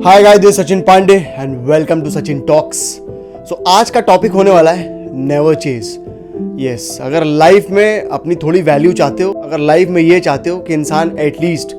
Hi guys, this Sachin Pandey and welcome to Sachin talks. So आज का topic होने वाला है नेवर चेज। यस, अगर लाइफ में अपनी थोड़ी वैल्यू चाहते हो, अगर लाइफ में ये चाहते हो कि इंसान एटलीस्ट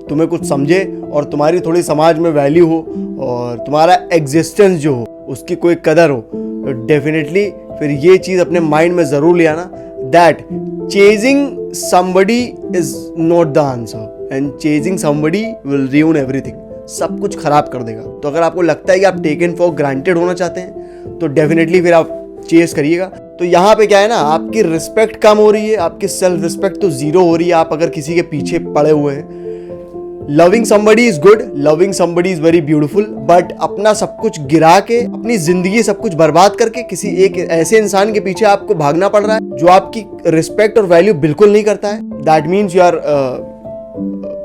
तुम्हें कुछ समझे और तुम्हारी थोड़ी समाज में वैल्यू हो और तुम्हारा एग्जिस्टेंस जो हो उसकी कोई कदर हो, तो डेफिनेटली फिर ये चीज़ अपने माइंड में ज़रूर ले आना that chasing somebody is not the answer and chasing somebody will ruin everything। सब कुछ खराब कर देगा। तो अगर आपको लगता है कि आप टेकन फॉर ग्रांटेड होना चाहते हैं तो डेफिनेटली फिर आप चेस करिएगा। तो यहाँ पे क्या है ना, आपकी रिस्पेक्ट कम हो रही है, आपकी सेल्फ रिस्पेक्ट तो जीरो हो रही है आप अगर किसी के पीछे पड़े हुए हैं। Loving somebody is good, loving somebody is very beautiful, but अपना सब कुछ गिरा के, अपनी जिंदगी सब कुछ बर्बाद करके किसी एक ऐसे इंसान के पीछे आपको भागना पड़ रहा है जो आपकी रिस्पेक्ट और वैल्यू बिल्कुल नहीं करता है। That means you are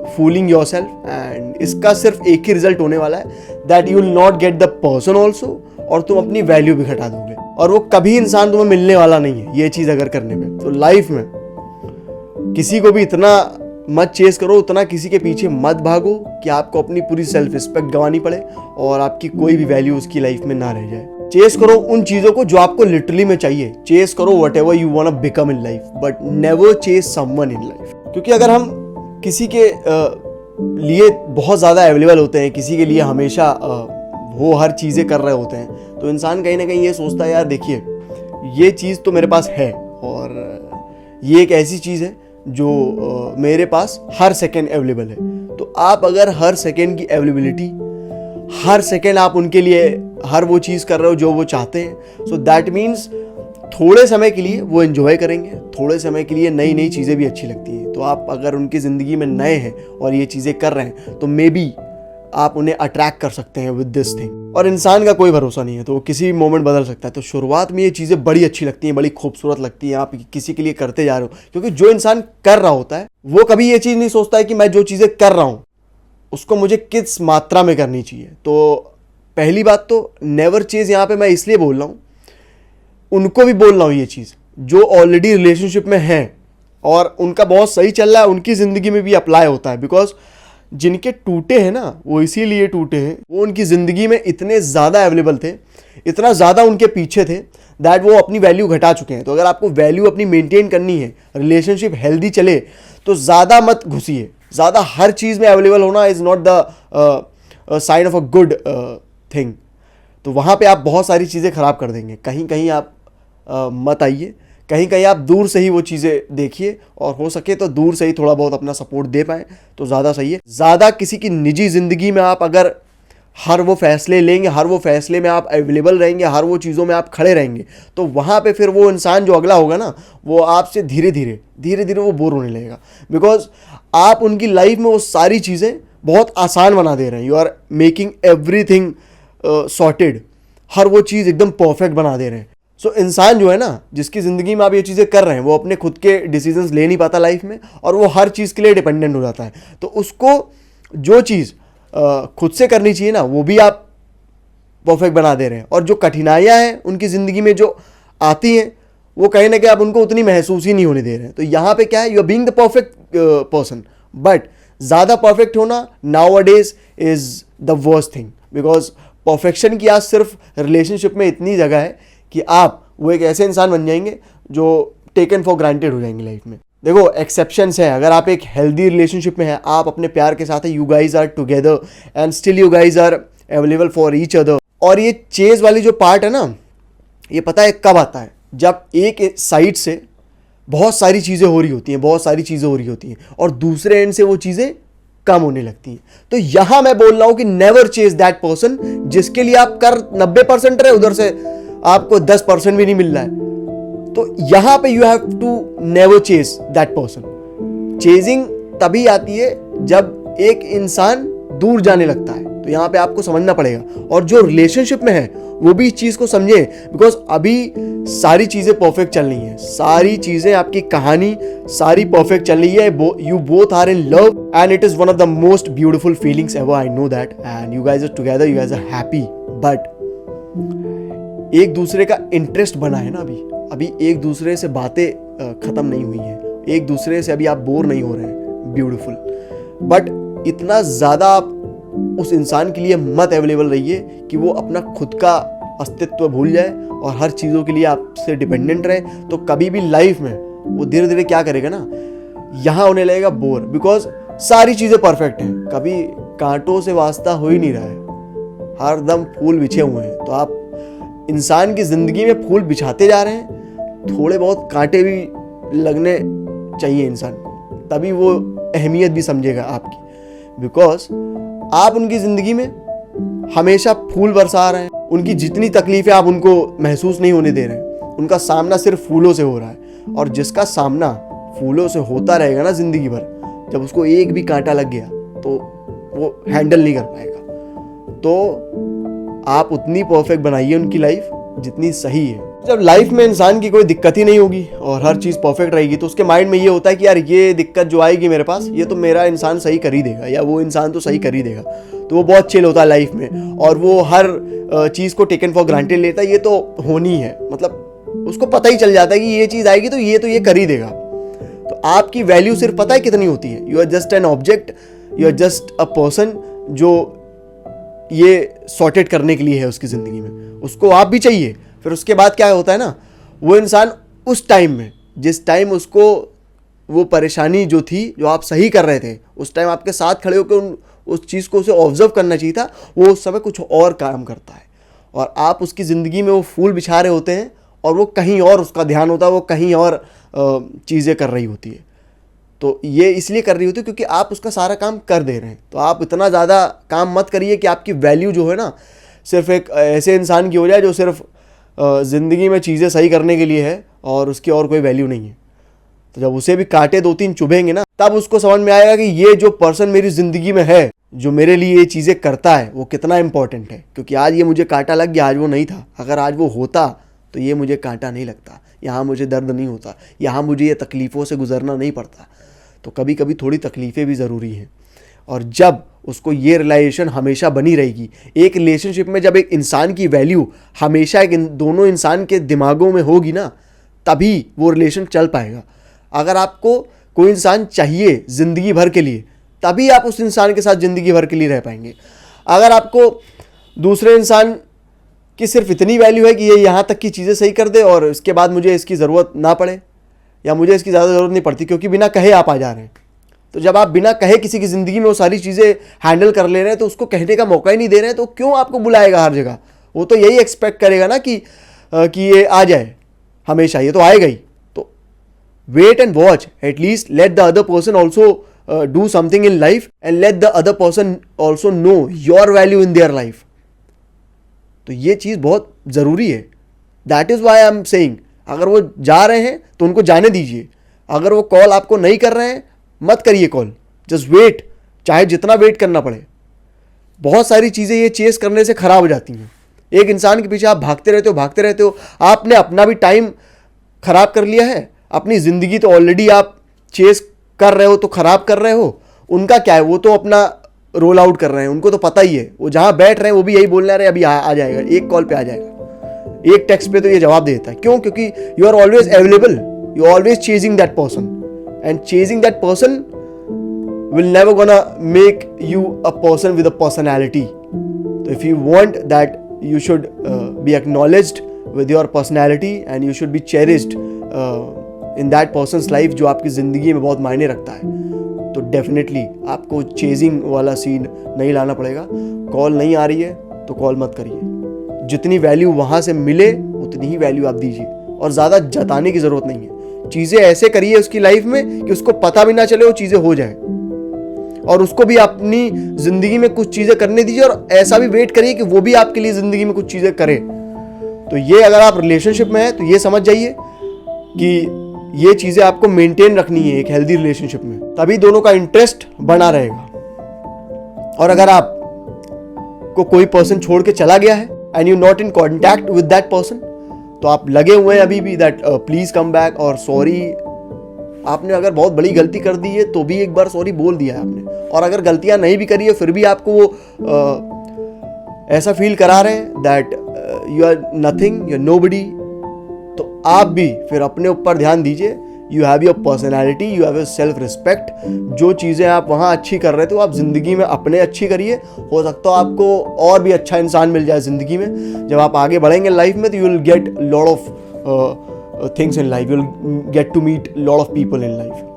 fooling yourself and इसका सिर्फ एक ही रिजल्ट होने वाला है that you will not get the person also, और तुम अपनी वैल्यू भी घटा दोगे और वो कभी इंसान तुम्हें मिलने वाला नहीं है ये चीज अगर करने में। तो लाइफ में किसी को भी इतना मत चेस करो, उतना किसी के पीछे मत भागो कि आपको अपनी पूरी सेल्फ रिस्पेक्ट गंवानी पड़े और आपकी कोई भी वैल्यू उसकी लाइफ में ना रह जाए। चेस करो उन चीजों को जो आपको लिटरली में चाहिए। चेस करो whatever you want to become in life, but never chase someone in life. क्योंकि अगर हम किसी के लिए बहुत ज़्यादा अवेलेबल होते हैं, किसी के लिए हमेशा वो हर चीज़ें कर रहे होते हैं, तो इंसान कहीं ना कहीं ये सोचता है यार देखिए ये चीज़ तो मेरे पास है और ये एक ऐसी चीज़ है जो मेरे पास हर सेकेंड अवेलेबल है। तो आप अगर हर सेकेंड की अवेलेबिलिटी, हर सेकेंड आप उनके लिए हर वो चीज़ कर रहे हो जो वो चाहते हैं, सो दैट मीन्स थोड़े समय के लिए वो एंजॉय करेंगे, थोड़े समय के लिए नई नई चीज़ें भी अच्छी लगती हैं। तो आप अगर उनकी ज़िंदगी में नए हैं और ये चीज़ें कर रहे हैं तो मे बी आप उन्हें अट्रैक्ट कर सकते हैं विद दिस थिंग। और इंसान का कोई भरोसा नहीं है, तो वो किसी भी मोमेंट बदल सकता है। तो शुरुआत में ये चीज़ें बड़ी अच्छी लगती हैं, बड़ी खूबसूरत लगती हैं, आप किसी के लिए करते जा रहे हो, क्योंकि जो इंसान कर रहा होता है वो कभी ये चीज़ नहीं सोचता है कि मैं जो चीज़ें कर रहा हूँ उसको मुझे किस मात्रा में करनी चाहिए। तो पहली बात तो नेवर चेज यहाँ पे मैं इसलिए बोल रहा हूँ, उनको भी बोल रहा हूँ ये चीज़ जो ऑलरेडी रिलेशनशिप में हैं और उनका बहुत सही चल रहा है, उनकी ज़िंदगी में भी अप्लाई होता है। बिकॉज जिनके टूटे हैं ना वो इसीलिए टूटे हैं, वो उनकी ज़िंदगी में इतने ज़्यादा अवेलेबल थे, इतना ज़्यादा उनके पीछे थे दैट वो अपनी वैल्यू घटा चुके हैं। तो अगर आपको वैल्यू अपनी मेंटेन करनी है, रिलेशनशिप हेल्दी चले, तो ज़्यादा मत घुसिए। ज़्यादा हर चीज़ में अवेलेबल होना is not the sign of a good thing. तो वहाँ पे आप बहुत सारी चीज़ें ख़राब कर देंगे। कहीं कहीं आप मत आइए, कहीं कहीं आप दूर से ही वो चीज़ें देखिए और हो सके तो दूर से ही थोड़ा बहुत अपना सपोर्ट दे पाएँ तो ज़्यादा सही है। ज़्यादा किसी की निजी ज़िंदगी में आप अगर हर वो फैसले लेंगे, हर वो फैसले में आप अवेलेबल रहेंगे, हर वो चीज़ों में आप खड़े रहेंगे, तो वहाँ पे फिर वो इंसान जो अगला होगा ना वो आपसे धीरे धीरे वो बोर होने लगेगा। बिकॉज आप उनकी लाइफ में वो सारी चीज़ें बहुत आसान बना दे रहे हैं। You are making everything sorted, हर वो चीज़ एकदम परफेक्ट बना दे रहे हैं। सो इंसान जो है ना जिसकी ज़िंदगी में आप ये चीज़ें कर रहे हैं वो अपने खुद के डिसीजंस ले नहीं पाता लाइफ में और वो हर चीज़ के लिए डिपेंडेंट हो जाता है। तो उसको जो चीज़ खुद से करनी चाहिए ना वो भी आप परफेक्ट बना दे रहे हैं, और जो कठिनाइयाँ हैं उनकी ज़िंदगी में जो आती हैं वो कहीं ना कहीं आप उनको उतनी महसूस ही नहीं होने दे रहे हैं। तो यहाँ पे क्या है, you are being the perfect person, but ज़्यादा परफेक्ट होना nowadays is the worst thing. Because perfection की आज सिर्फ रिलेशनशिप में इतनी जगह है कि आप वो एक ऐसे इंसान बन जाएंगे जो टेकन फॉर ग्रांटेड हो जाएंगे लाइफ में। देखो एक्सेप्शंस है, अगर आप एक हेल्दी रिलेशनशिप में हैं, आप अपने प्यार के साथ है, you guys are together and still you guys are available for each other. और ये चेज वाली जो पार्ट है ना, ये पता है कब आता है, जब एक साइड से बहुत सारी चीज़ें हो रही होती हैं, बहुत सारी चीज़ें हो रही होती हैं और दूसरे एंड से वो चीज़ें कम होने लगती हैं। तो यहां मैं बोल रहा हूं कि नेवर चेज दैट पर्सन जिसके लिए आप कर 90% रहे, उधर से आपको 10% भी नहीं मिल रहा है। तो यहां पे you have to never chase that person. Chasing तभी आती है जब एक इंसान दूर जाने लगता है, तो यहां पे आपको समझना पड़ेगा। और जो रिलेशनशिप में है वो भी इस चीज को समझे, बिकॉज अभी सारी चीजें परफेक्ट चल रही हैं, सारी चीजें आपकी कहानी सारी परफेक्ट चल रही है। You both are in love and it is one of the most beautiful feelings ever, I know that, and you guys are together, you guys are happy. But एक दूसरे का इंटरेस्ट बना है ना, अभी एक दूसरे से बातें खत्म नहीं हुई हैं, एक दूसरे से अभी आप बोर नहीं हो रहे हैं, ब्यूटीफुल। बट इतना ज़्यादा आप उस इंसान के लिए मत अवेलेबल रहिए कि वो अपना खुद का अस्तित्व भूल जाए और हर चीज़ों के लिए आपसे डिपेंडेंट रहे। तो कभी भी लाइफ में वो धीरे धीरे क्या करेगा ना, यहाँ होने लगेगा बोर, बिकॉज सारी चीज़ें परफेक्ट हैं, कभी कांटों से वास्ता हो ही नहीं रहा है, हर दम फूल बिछे हुए हैं। तो आप इंसान की ज़िंदगी में फूल बिछाते जा रहे हैं, थोड़े बहुत कांटे भी लगने चाहिए इंसान को, तभी वो अहमियत भी समझेगा आपकी। बिकॉज आप उनकी ज़िंदगी में हमेशा फूल बरसा रहे हैं, उनकी जितनी तकलीफ़ें आप उनको महसूस नहीं होने दे रहे हैं, उनका सामना सिर्फ फूलों से हो रहा है। और जिसका सामना फूलों से होता रहेगा ना ज़िंदगी भर, जब उसको एक भी कांटा लग गया तो वो हैंडल नहीं कर पाएगा। तो आप उतनी परफेक्ट बनाइए उनकी लाइफ जितनी सही है। जब लाइफ में इंसान की कोई दिक्कत ही नहीं होगी और हर चीज़ परफेक्ट रहेगी, तो उसके माइंड में ये होता है कि यार ये दिक्कत जो आएगी मेरे पास, ये तो मेरा इंसान सही कर ही देगा, या वो इंसान तो सही कर ही देगा। तो वो बहुत चिल होता है लाइफ में, और वो हर चीज़ को टेकन फॉर ग्रांटेड लेता है, ये तो होनी है, मतलब उसको पता ही चल जाता है कि ये चीज़ आएगी तो ये कर ही देगा। तो आपकी वैल्यू सिर्फ पता है कितनी होती है, you are just an object, you are just a person जो ये सॉर्टेड करने के लिए है उसकी ज़िंदगी में, उसको आप भी चाहिए। फिर उसके बाद क्या होता है ना, वो इंसान उस टाइम में, जिस टाइम उसको वो परेशानी जो थी, जो आप सही कर रहे थे, उस टाइम आपके साथ खड़े होकर उस चीज़ को उसे ऑब्जर्व करना चाहिए था, वो उस समय कुछ और काम करता है और आप उसकी ज़िंदगी में वो फूल बिछा रहे होते हैं और वो कहीं और उसका ध्यान होता है, वो कहीं और चीज़ें कर रही होती है। तो ये इसलिए कर रही होती है क्योंकि आप उसका सारा काम कर दे रहे हैं। तो आप इतना ज़्यादा काम मत करिए कि आपकी वैल्यू जो है ना सिर्फ एक ऐसे इंसान की हो जाए जो सिर्फ ज़िंदगी में चीज़ें सही करने के लिए है और उसकी और कोई वैल्यू नहीं है। तो जब उसे भी कांटे 2-3 चुभेंगे ना, तब उसको समझ में आएगा कि ये जो पर्सन मेरी ज़िंदगी में है, जो मेरे लिए ये चीज़ें करता है, वो कितना इंपॉर्टेंट है। क्योंकि आज ये मुझे कांटा लग गया, आज वो नहीं था। अगर आज वो होता तो ये मुझे कांटा नहीं लगता, यहाँ मुझे दर्द नहीं होता, यहाँ मुझे ये तकलीफ़ों से गुजरना नहीं पड़ता। तो कभी कभी थोड़ी तकलीफ़ें भी ज़रूरी हैं। और जब उसको ये रियलाइजेशन हमेशा बनी रहेगी, एक रिलेशनशिप में जब एक इंसान की वैल्यू हमेशा एक दोनों इंसान के दिमागों में होगी ना, तभी वो रिलेशन चल पाएगा। अगर आपको कोई इंसान चाहिए ज़िंदगी भर के लिए, तभी आप उस इंसान के साथ ज़िंदगी भर के लिए रह पाएंगे। अगर आपको दूसरे इंसान की सिर्फ इतनी वैल्यू है कि ये यहाँ तक की चीज़ें सही कर दे और इसके बाद मुझे इसकी ज़रूरत ना पड़े, या मुझे इसकी ज़्यादा ज़रूरत नहीं पड़ती क्योंकि बिना कहे आप आ जा रहे हैं, तो जब आप बिना कहे किसी की ज़िंदगी में वो सारी चीज़ें हैंडल कर ले रहे हैं, तो उसको कहने का मौका ही नहीं दे रहे हैं, तो क्यों आपको बुलाएगा हर जगह? वो तो यही एक्सपेक्ट करेगा ना कि ये आ जाए हमेशा, ये तो आएगा ही। तो wait and watch, at least let the other person also do something in life and let the other person also know your value in their life. तो ये चीज़ बहुत ज़रूरी है। That is why I am saying, अगर वो जा रहे हैं तो उनको जाने दीजिए। अगर वो कॉल आपको नहीं कर रहे हैं, मत करिए कॉल, जस्ट वेट, चाहे जितना वेट करना पड़े। बहुत सारी चीज़ें ये चेस करने से ख़राब हो जाती हैं। एक इंसान के पीछे आप भागते रहते हो, आपने अपना भी टाइम ख़राब कर लिया है, अपनी ज़िंदगी तो ऑलरेडी आप चेस कर रहे हो तो ख़राब कर रहे हो। उनका क्या है, वो तो अपना रोल आउट कर रहे हैं, उनको तो पता ही है, वो जहाँ बैठ रहे हैं वो भी यही बोल रहे हैं, अभी आ जाएगा, एक कॉल पे आ जाएगा, एक टेक्स्ट पे तो ये जवाब देता है। क्यों? क्योंकि you are always available, you are always chasing that person, and chasing that person will never gonna make you a person with a personality. So if you want that, you should be acknowledged with your personality and you should be cherished in that person's life जो आपकी ज़िंदगी में बहुत मायने रखता है। तो definitely आपको चेजिंग वाला सीन नहीं लाना पड़ेगा। कॉल नहीं आ रही है तो कॉल मत करिए, जितनी वैल्यू वहाँ से मिले उतनी ही वैल्यू आप दीजिए, और ज़्यादा जताने की ज़रूरत नहीं है। चीज़ें ऐसे करिए उसकी लाइफ में कि उसको पता भी ना चले वो चीज़ें हो जाए, और उसको भी अपनी ज़िंदगी में कुछ चीज़ें करने दीजिए, और ऐसा भी वेट करिए कि वो भी आपके लिए ज़िंदगी में कुछ चीज़ें करे। तो ये अगर आप रिलेशनशिप में हैं तो ये समझ जाइए कि ये चीज़ें आपको मेंटेन रखनी है एक हेल्दी रिलेशनशिप में, तभी दोनों का इंटरेस्ट बना रहेगा। और अगर आप को कोई पर्सन छोड़ के चला गया है and you not in contact with that person, तो आप लगे हुए हैं अभी भी दैट प्लीज़ कम बैक, और सॉरी, आपने अगर बहुत बड़ी गलती कर दी है तो भी एक बार सॉरी बोल दिया है आपने, और अगर गलतियां नहीं भी करी है फिर भी आपको वो ऐसा फील करा रहे हैं that you are nothing, you are nobody, तो आप भी फिर अपने ऊपर ध्यान दीजिए। You have your personality, you have your self respect. जो चीज़ें आप वहाँ अच्छी कर रहे थे वो आप ज़िंदगी में अपने अच्छी करिए। हो सकता है आपको और भी अच्छा इंसान मिल जाए ज़िंदगी में। जब आप आगे बढ़ेंगे लाइफ में तो you will get lot of things in life, you will get to meet lot of people in life.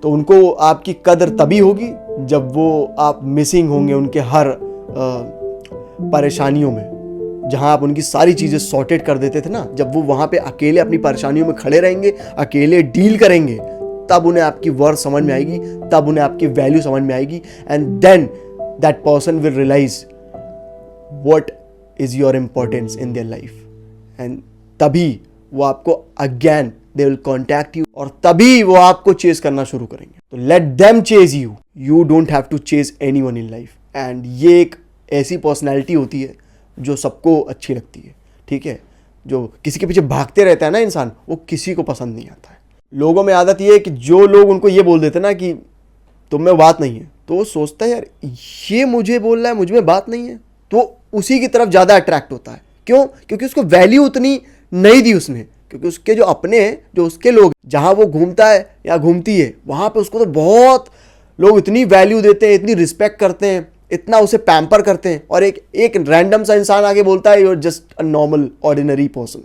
तो उनको आपकी कदर तभी होगी जब वो आप मिसिंग होंगे उनके हर परेशानियों में। जहां आप उनकी सारी चीज़ें सॉर्टेड कर देते थे ना, जब वो वहां पे अकेले अपनी परेशानियों में खड़े रहेंगे, अकेले डील करेंगे, तब उन्हें आपकी वर्थ समझ में आएगी, तब उन्हें आपकी वैल्यू समझ में आएगी। And then that person will realise what is your importance in their life. And तभी वो आपको again they will contact you, और तभी वो आपको चेज करना शुरू करेंगे। तो let them chase you, you don't have to chase anyone in life. And ये एक ऐसी पर्सनैलिटी होती है जो सबको अच्छी लगती है, ठीक है। जो किसी के पीछे भागते रहता है ना इंसान, वो किसी को पसंद नहीं आता है। लोगों में आदत ये है कि जो लोग उनको ये बोल देते ना कि तुम में बात नहीं है, तो वो सोचता है यार ये मुझे बोल रहा है, मुझ में बात नहीं है, तो उसी की तरफ ज़्यादा अट्रैक्ट होता है। क्यों? क्योंकि उसको वैल्यू उतनी नहीं दी उसने। क्योंकि उसके जो अपने हैं, जो उसके लोग, जहाँ वो घूमता है या घूमती है, वहाँ पे उसको तो बहुत लोग इतनी वैल्यू देते हैं, इतनी रिस्पेक्ट करते हैं, इतना उसे पैम्पर करते हैं। और एक रैंडम सा इंसान आके बोलता है you are just a normal ordinary person,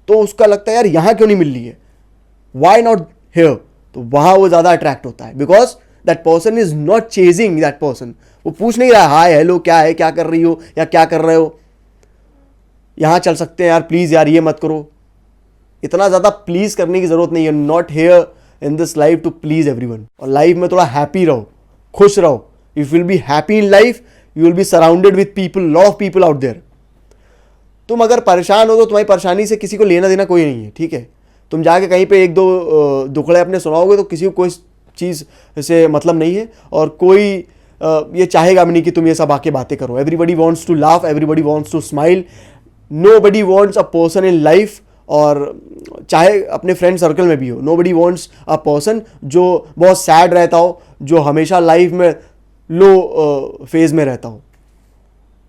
तो उसका लगता है यार यहाँ क्यों नहीं मिल रही है, वाई नॉट हियर। तो वहाँ वो ज़्यादा अट्रैक्ट होता है, because that person is not chasing that person. वो पूछ नहीं रहा हाय हेलो क्या है, क्या कर रही हो या क्या कर रहे हो, यहाँ चल सकते हैं यार, प्लीज़ यार ये मत करो। इतना ज़्यादा प्लीज़ करने की ज़रूरत नहीं है। Not here in this life to please everyone. और लाइफ में थोड़ा हैप्पी रहो, खुश रहो। If you will be happy in life, you will be surrounded with people, lot of people out there. तुम अगर परेशान हो तो तुम्हारी परेशानी से किसी को लेना देना कोई नहीं है, ठीक है। तुम जाके कहीं पे एक दो दुखड़े अपने सुनाओगे तो किसी को कोई चीज़ से मतलब नहीं है, और कोई ये चाहेगा भी नहीं कि तुम ये सब आके बातें करो। Everybody wants to laugh, everybody wants to smile, nobody wants a person in life, और चाहे अपने फ्रेंड सर्कल में भी हो, nobody wants a person जो बहुत सैड रहता हो, जो हमेशा लाइफ में लो फेज में रहता हो।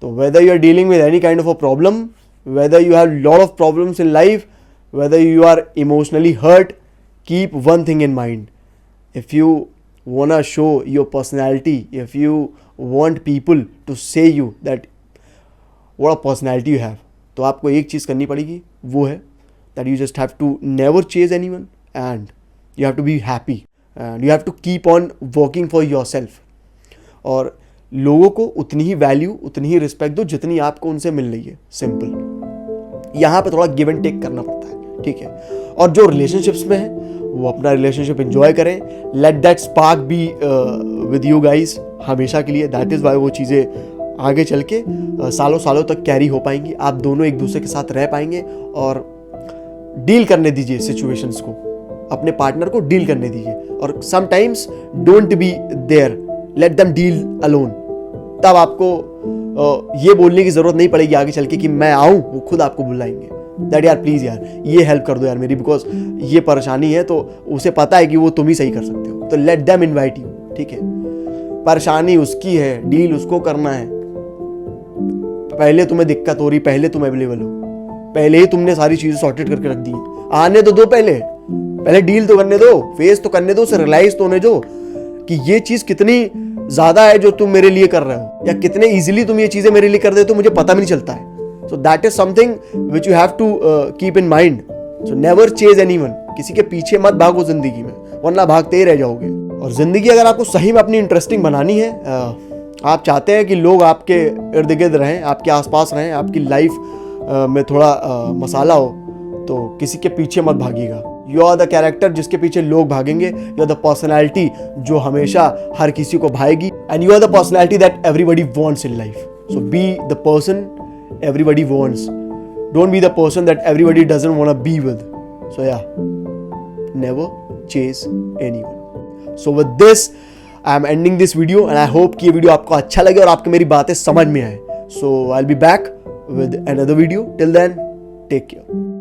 तो whether you are dealing with any kind of a problem, whether you have lot of problems in life, whether you are emotionally hurt, keep one thing in mind. If you want to show your personality, if you want people to say you that what a personality you have, तो आपको एक चीज़ करनी पड़ेगी, वो है that you just have to never chase anyone, and you have to be happy, and you have to keep on working for yourself. और लोगों को उतनी ही वैल्यू, उतनी ही रिस्पेक्ट दो जितनी आपको उनसे मिल रही है। सिंपल। यहाँ पे थोड़ा गिव एंड टेक करना पड़ता है, ठीक है। और जो रिलेशनशिप्स में है वो अपना रिलेशनशिप एंजॉय करें। Let that spark be with you guys हमेशा के लिए। दैट इज़ वाई वो चीज़ें आगे चल के सालों सालों तक कैरी हो पाएंगी। आप दोनों एक दूसरे के साथ रह पाएंगे, और डील करने दीजिए सिचुएशंस को, अपने पार्टनर को डील करने दीजिए। और sometimes don't be there, let them deal alone. तब आपको ये बोलने की जरूरत नहीं पड़ेगी आगे चल के कि मैं आऊं, वो खुद आपको बुलाएंगे दैट यार प्लीज यार ये हेल्प कर दो यार मेरी, बिकॉज ये परेशानी है। तो उसे पता है कि वो तुम ही सही कर सकते हो, तो लेट देम इनवाइट यू, ठीक है। परेशानी उसकी है, डील उसको करना है। पहले तुम्हें दिक्कत हो रही, पहले तुम अवेलेबल हो, पहले ही तुमने सारी चीजें सॉर्टेड करके रख दी, आने तो दो, पहले डील तो करने दो, फेस तो करने दो, उसे रियलाइज तो होने दो कि ये चीज कितनी ज्यादा है जो तुम मेरे लिए कर रहे हो, या कितने इजीली तुम ये चीजें मेरे लिए कर देते हो, मुझे पता भी नहीं चलता है। So that is something which you have to keep in mind. So never chase anyone, किसी के पीछे मत भागो जिंदगी में, वरना भागते ही रह जाओगे। और जिंदगी अगर आपको सही में अपनी इंटरेस्टिंग बनानी है, आप चाहते हैं कि लोग आपके इर्द गिर्द रहें, आपके आसपास रहें, आपकी लाइफ में थोड़ा मसाला हो, तो किसी के पीछे मत भागिएगा। यू आर द कैरेक्टर जिसके पीछे लोग भागेंगे, यू आर द पर्सनैलिटी जो हमेशा हर किसी को भाएगी, and you are the personality that everybody wants in life. So be the person everybody wants, don't be the person that everybody doesn't want to be with. So yeah, never chase anyone. So with this I am ending this video, and I hope कि ये video आपको अच्छा लगे और आपको मेरी बातें समझ में आए. So I'll be back with another video. Till then, take care.